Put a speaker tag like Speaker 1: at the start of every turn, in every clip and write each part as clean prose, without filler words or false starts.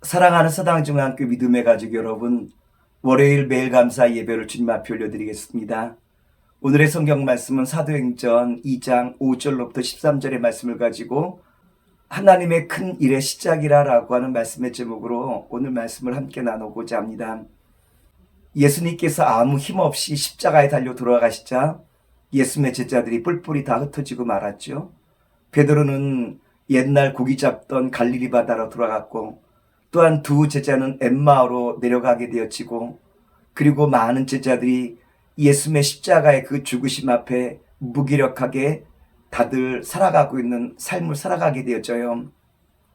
Speaker 1: 사랑하는 서당중앙교 믿음의 가족 여러분, 월요일 매일 감사 예배를 주님 앞에 올려드리겠습니다. 오늘의 성경 말씀은 사도행전 2장 5절로부터 13절의 말씀을 가지고 하나님의 큰 일의 시작이라고 하는 말씀의 제목으로 오늘 말씀을 함께 나누고자 합니다. 예수님께서 아무 힘없이 십자가에 달려 돌아가시자 예수님의 제자들이 뿔뿔이 다 흩어지고 말았죠. 베드로는 옛날 고기 잡던 갈릴리 바다로 돌아갔고, 또한 두 제자는 엠마오로 내려가게 되어지고, 그리고 많은 제자들이 예수님의 십자가의 그 죽으심 앞에 무기력하게 다들 살아가고 있는 삶을 살아가게 되어져요.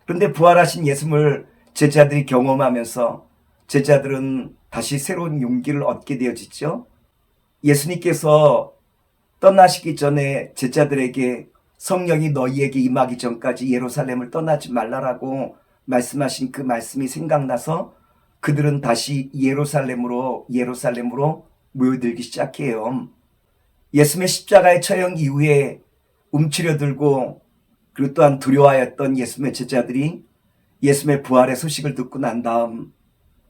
Speaker 1: 그런데 부활하신 예수님을 제자들이 경험하면서 제자들은 다시 새로운 용기를 얻게 되어지죠. 예수님께서 떠나시기 전에 제자들에게 성령이 너희에게 임하기 전까지 예루살렘을 떠나지 말라라고 말씀하신 그 말씀이 생각나서 그들은 다시 예루살렘으로 모여들기 시작해요. 예수님의 십자가의 처형 이후에 움츠려들고 그리고 또한 두려워하였던 예수님의 제자들이 예수님의 부활의 소식을 듣고 난 다음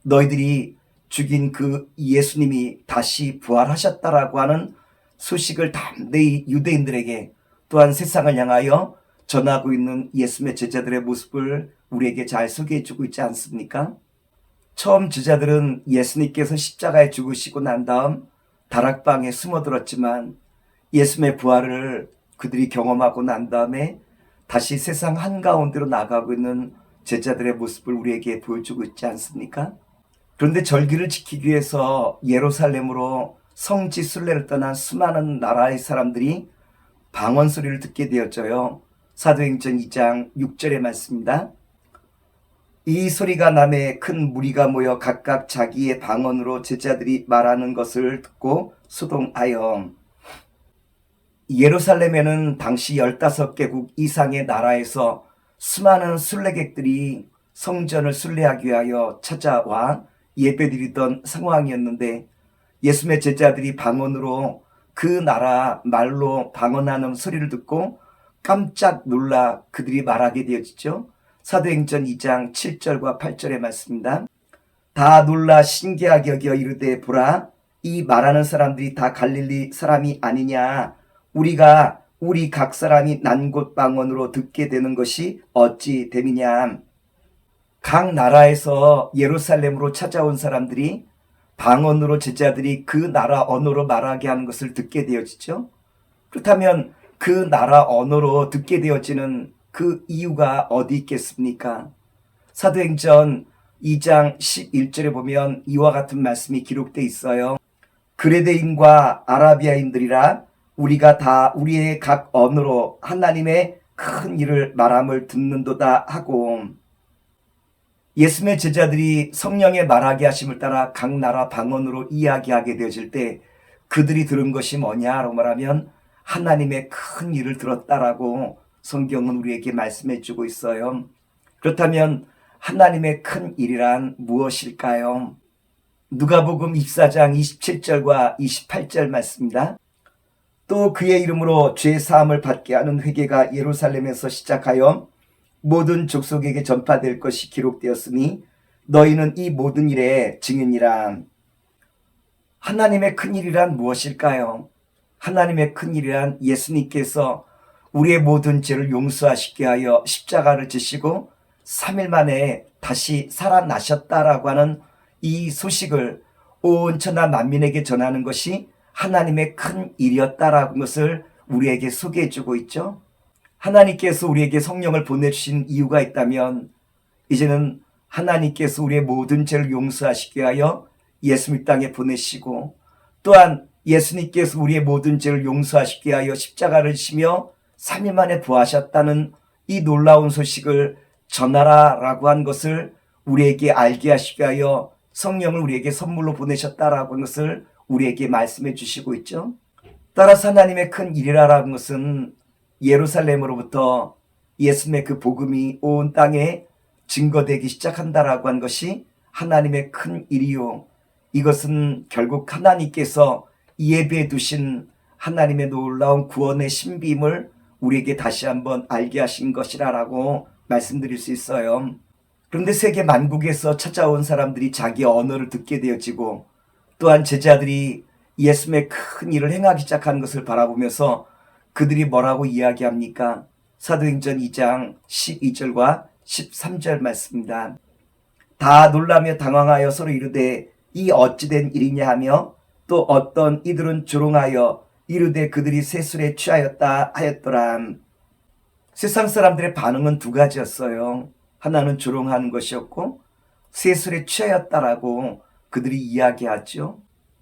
Speaker 1: 너희들이 죽인 그 예수님이 다시 부활하셨다라고 하는 소식을 담대히 유대인들에게 또한 세상을 향하여 전하고 있는 예수님의 제자들의 모습을 우리에게 잘 소개해주고 있지 않습니까? 처음 제자들은 예수님께서 십자가에 죽으시고 난 다음 다락방에 숨어들었지만 예수님의 부활을 그들이 경험하고 난 다음에 다시 세상 한가운데로 나가고 있는 제자들의 모습을 우리에게 보여주고 있지 않습니까? 그런데 절기를 지키기 위해서 예루살렘으로 성지 순례를 떠난 수많은 나라의 사람들이 방언 소리를 듣게 되었죠. 사도행전 2장 6절의 말씀입니다. 이 소리가 나매 큰 무리가 모여 각각 자기의 방언으로 제자들이 말하는 것을 듣고 소동하여. 예루살렘에는 당시 15개국 이상의 나라에서 수많은 순례객들이 성전을 순례하기 위하여 찾아와 예배드리던 상황이었는데 예수님의 제자들이 방언으로 그 나라 말로 방언하는 소리를 듣고 깜짝 놀라 그들이 말하게 되어지죠. 사도행전 2장 7절과 8절의 말씀입니다. 다 놀라 신기하게 여겨 이르되 보라, 이 말하는 사람들이 다 갈릴리 사람이 아니냐. 우리가 우리 각 사람이 난 곳 방언으로 듣게 되는 것이 어찌 됨이냐. 각 나라에서 예루살렘으로 찾아온 사람들이 방언으로 제자들이 그 나라 언어로 말하게 하는 것을 듣게 되어지죠. 그렇다면 그 나라 언어로 듣게 되어지는 그 이유가 어디 있겠습니까? 사도행전 2장 11절에 보면 이와 같은 말씀이 기록되어 있어요. 그레데인과 아라비아인들이라 우리가 다 우리의 각 언어로 하나님의 큰 일을 말함을 듣는도다 하고, 예수님의 제자들이 성령의 말하게 하심을 따라 각 나라 방언으로 이야기하게 되어질 때 그들이 들은 것이 뭐냐라고 말하면 하나님의 큰 일을 들었다라고 성경은 우리에게 말씀해 주고 있어요. 그렇다면 하나님의 큰 일이란 무엇일까요? 누가복음 24장 27절과 28절 말씀입니다. 또 그의 이름으로 죄 사함을 받게 하는 회개가 예루살렘에서 시작하여 모든 족속에게 전파될 것이 기록되었으니 너희는 이 모든 일의 증인이라. 하나님의 큰일이란 무엇일까요? 하나님의 큰일이란 예수님께서 우리의 모든 죄를 용서하시게 하여 십자가를 지시고 3일 만에 다시 살아나셨다라고 하는 이 소식을 온 천하 만민에게 전하는 것이 하나님의 큰 일이었다라는 것을 우리에게 소개해 주고 있죠. 하나님께서 우리에게 성령을 보내주신 이유가 있다면 이제는 하나님께서 우리의 모든 죄를 용서하시게 하여 예수님 땅에 보내시고, 또한 예수님께서 우리의 모든 죄를 용서하시게 하여 십자가를 지시며 3일 만에 부하셨다는 이 놀라운 소식을 전하라라고 한 것을 우리에게 알게 하시게 하여 성령을 우리에게 선물로 보내셨다라고 하는 것을 우리에게 말씀해 주시고 있죠. 따라서 하나님의 큰 일이라는 것은 예루살렘으로부터 예수님의 그 복음이 온 땅에 증거되기 시작한다라고 한 것이 하나님의 큰 일이요, 이것은 결국 하나님께서 예배해 두신 하나님의 놀라운 구원의 신비임을 우리에게 다시 한번 알게 하신 것이라고 말씀드릴 수 있어요. 그런데 세계 만국에서 찾아온 사람들이 자기 언어를 듣게 되어지고 또한 제자들이 예수님의 큰 일을 행하기 시작하는 것을 바라보면서 그들이 뭐라고 이야기합니까? 사도행전 2장 12절과 13절 말씀입니다. 다 놀라며 당황하여 서로 이르되 이 어찌된 일이냐 하며 또 어떤 이들은 조롱하여 이르되 그들이 새 술에 취하였다 하였더라. 세상 사람들의 반응은 두 가지였어요. 하나는 조롱하는 것이었고 새 술에 취하였다라고 그들이 이야기하죠.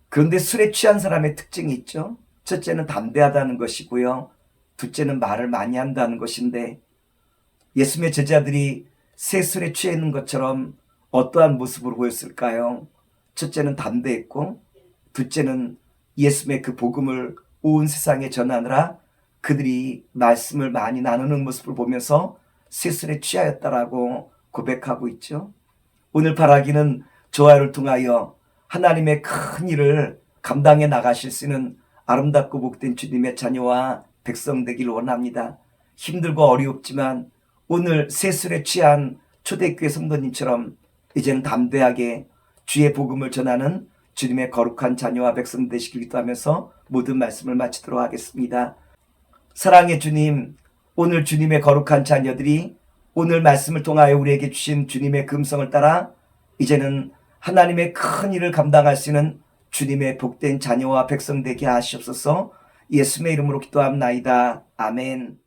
Speaker 1: 그런데 술에 취한 사람의 특징이 있죠. 첫째는 담대하다는 것이고요. 둘째는 말을 많이 한다는 것인데 예수님의 제자들이 새 술에 취해 있는 것처럼 어떠한 모습으로 보였을까요? 첫째는 담대했고 둘째는 예수님의 그 복음을 온 세상에 전하느라 그들이 말씀을 많이 나누는 모습을 보면서 새 술에 취하였다라고 고백하고 있죠. 오늘 바라기는 저와를 통하여 하나님의 큰 일을 감당해 나가실 수 있는 아름답고 복된 주님의 자녀와 백성 되기를 원합니다. 힘들고 어렵지만 오늘 새 술에 취한 초대교회 성도님처럼 이제는 담대하게 주의 복음을 전하는 주님의 거룩한 자녀와 백성 되시길 기도하면서 모든 말씀을 마치도록 하겠습니다. 사랑의 주님, 오늘 주님의 거룩한 자녀들이 오늘 말씀을 통하여 우리에게 주신 주님의 금성을 따라 이제는 하나님의 큰 일을 감당할 수 있는 주님의 복된 자녀와 백성 되게 하시옵소서. 예수님의 이름으로 기도합나이다. 아멘.